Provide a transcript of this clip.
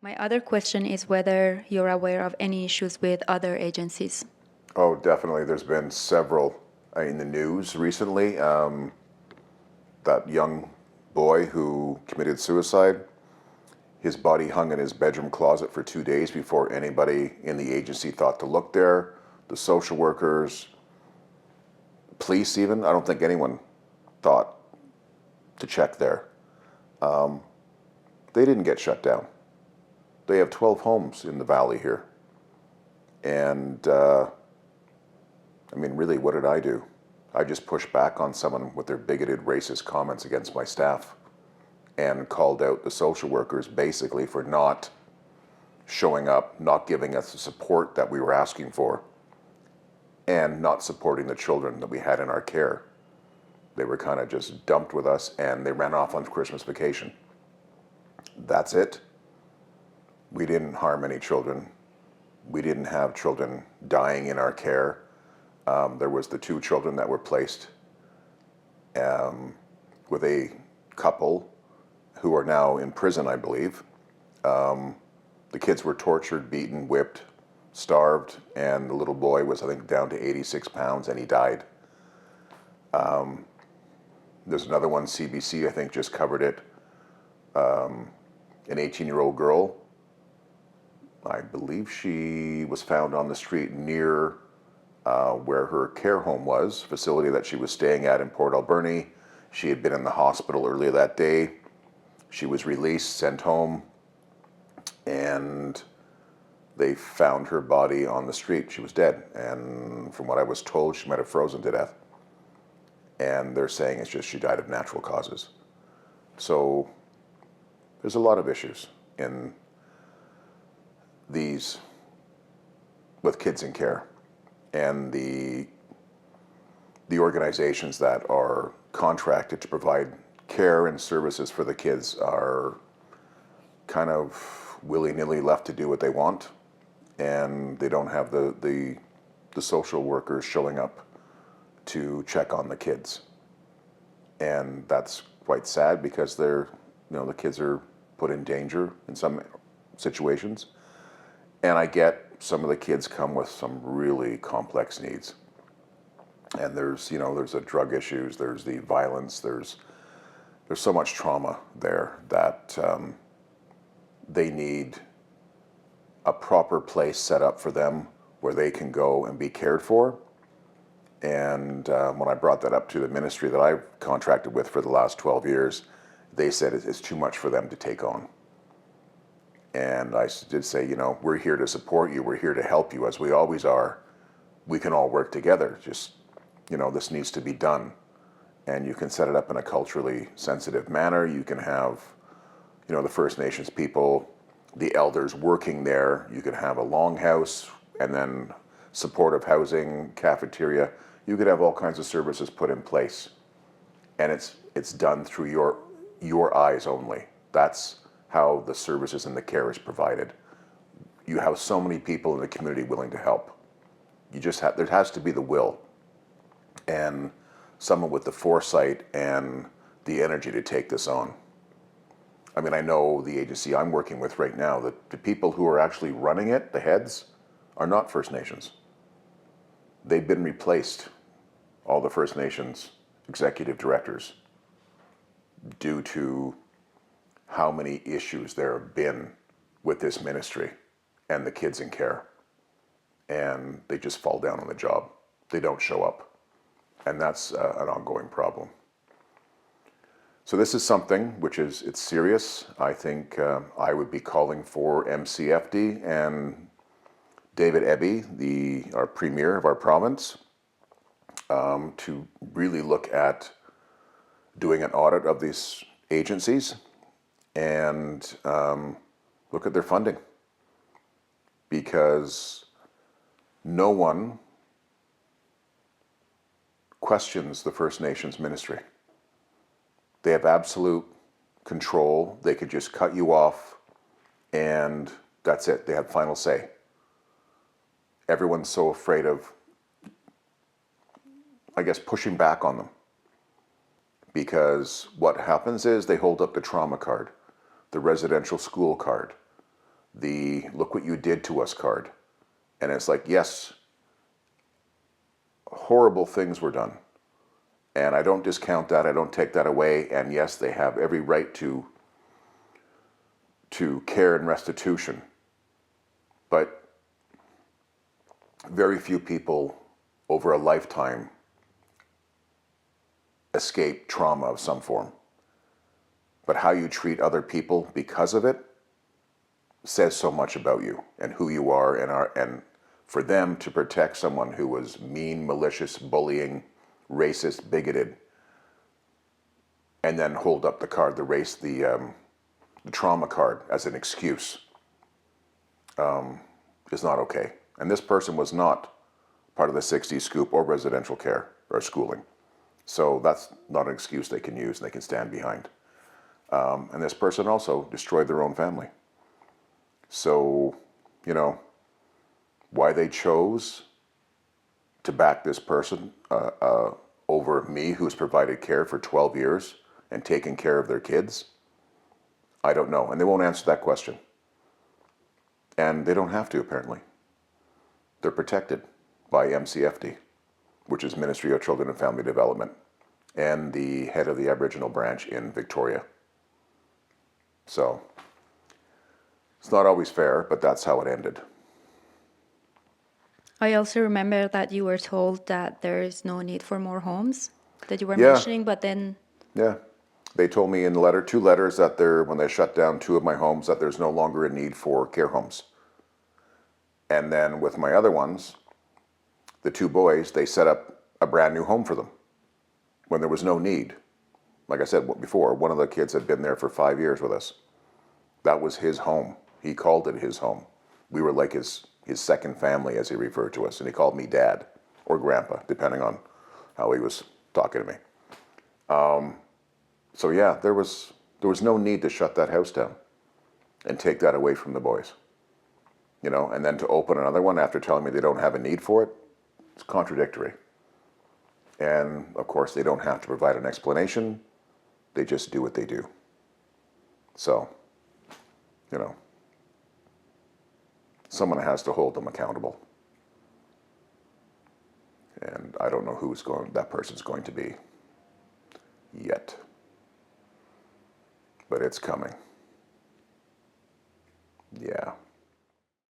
My other question is whether you're aware of any issues with other agencies. Oh, definitely. There's been several in the news recently. That young boy who committed suicide, his body hung in his bedroom closet for 2 days before anybody in the agency thought to look there. The social workers, police, even, I don't think anyone thought to check there. They didn't get shut down. They have 12 homes in the valley here. And I mean, really, what did I do? I just pushed back on someone with their bigoted, racist comments against my staff and called out the social workers basically for not showing up, not giving us the support that we were asking for, and not supporting the children that we had in our care. They were kind of just dumped with us and they ran off on Christmas vacation. That's it. We didn't harm any children. We didn't have children dying in our care. There was the 2 children that were placed with a couple who are now in prison, I believe. The kids were tortured, beaten, whipped, starved, and the little boy was, I think, down to 86 pounds, and he died. There's another one, CBC, I think, just covered it. An 18-year-old girl, I believe she was found on the street near where her care home was, facility that she was staying at in Port Alberni. She had been in the hospital earlier that day. She was released, sent home, and they found her body on the street. She was dead, and from what I was told, she might have frozen to death. And they're saying it's just she died of natural causes. So there's a lot of issues in these with kids in care, and the organizations that are contracted to provide care and services for the kids are kind of willy-nilly left to do what they want, and they don't have the social workers showing up to check on the kids. And that's quite sad because the kids are put in danger in some situations. And I get some of the kids come with some really complex needs. And there's the drug issues, there's the violence, there's so much trauma there that they need a proper place set up for them where they can go and be cared for. And when I brought that up to the ministry that I've contracted with for the last 12 years, they said it's too much for them to take on. And I did say, we're here to support you. We're here to help you, as we always are. We can all work together. Just, this needs to be done. And you can set it up in a culturally sensitive manner. You can have, the First Nations people, the elders working there. You could have a longhouse and then supportive housing, cafeteria. You could have all kinds of services put in place. And it's done through your eyes only. That's how the services and the care is provided. You have so many people in the community willing to help. There has to be the will and someone with the foresight and the energy to take this on. I mean, I know the agency I'm working with right now, that the people who are actually running it, the heads, are not First Nations. They've been replaced, all the First Nations executive directors, due to how many issues there have been with this ministry and the kids in care. And they just fall down on the job. They don't show up. And that's an ongoing problem. So this is something which it's serious. I think I would be calling for MCFD and David Eby, our premier of our province, to really look at doing an audit of these agencies and look at their funding, because no one questions the First Nations ministry. They have absolute control. They could just cut you off and that's it. They have final say. Everyone's so afraid of, I guess, pushing back on them, because what happens is they hold up the trauma card, the residential school card, the "look what you did to us" card. And it's like, yes, horrible things were done. And I don't discount that. I don't take that away. And yes, they have every right to care and restitution. But very few people over a lifetime escape trauma of some form. But how you treat other people because of it says so much about you and who you are, and for them to protect someone who was mean, malicious, bullying, racist, bigoted, and then hold up the card, the trauma card as an excuse, is not okay. And this person was not part of the 60s scoop or residential care or schooling. So that's not an excuse they can use and they can stand behind. And this person also destroyed their own family. So, why they chose to back this person over me, who's provided care for 12 years and taken care of their kids, I don't know. And they won't answer that question. And they don't have to, apparently. They're protected by MCFD, which is Ministry of Children and Family Development, and the head of the Aboriginal branch in Victoria. So, it's not always fair, but that's how it ended. I also remember that you were told that there is no need for more homes that you were Yeah. mentioning, but then Yeah. They told me in two letters that when they shut down two of my homes, that there's no longer a need for care homes. And then with my other ones, the two boys, they set up a brand new home for them when there was no need. Like I said before, one of the kids had been there for 5 years with us. That was his home. He called it his home. We were like his second family, as he referred to us, and he called me dad or grandpa, depending on how he was talking to me. So yeah, there was no need to shut that house down and take that away from the boys. And then to open another one after telling me they don't have a need for it, it's contradictory. And of course, they don't have to provide an explanation. They just do what they do. So, someone has to hold them accountable. And I don't know that person's going to be yet. But it's coming. Yeah.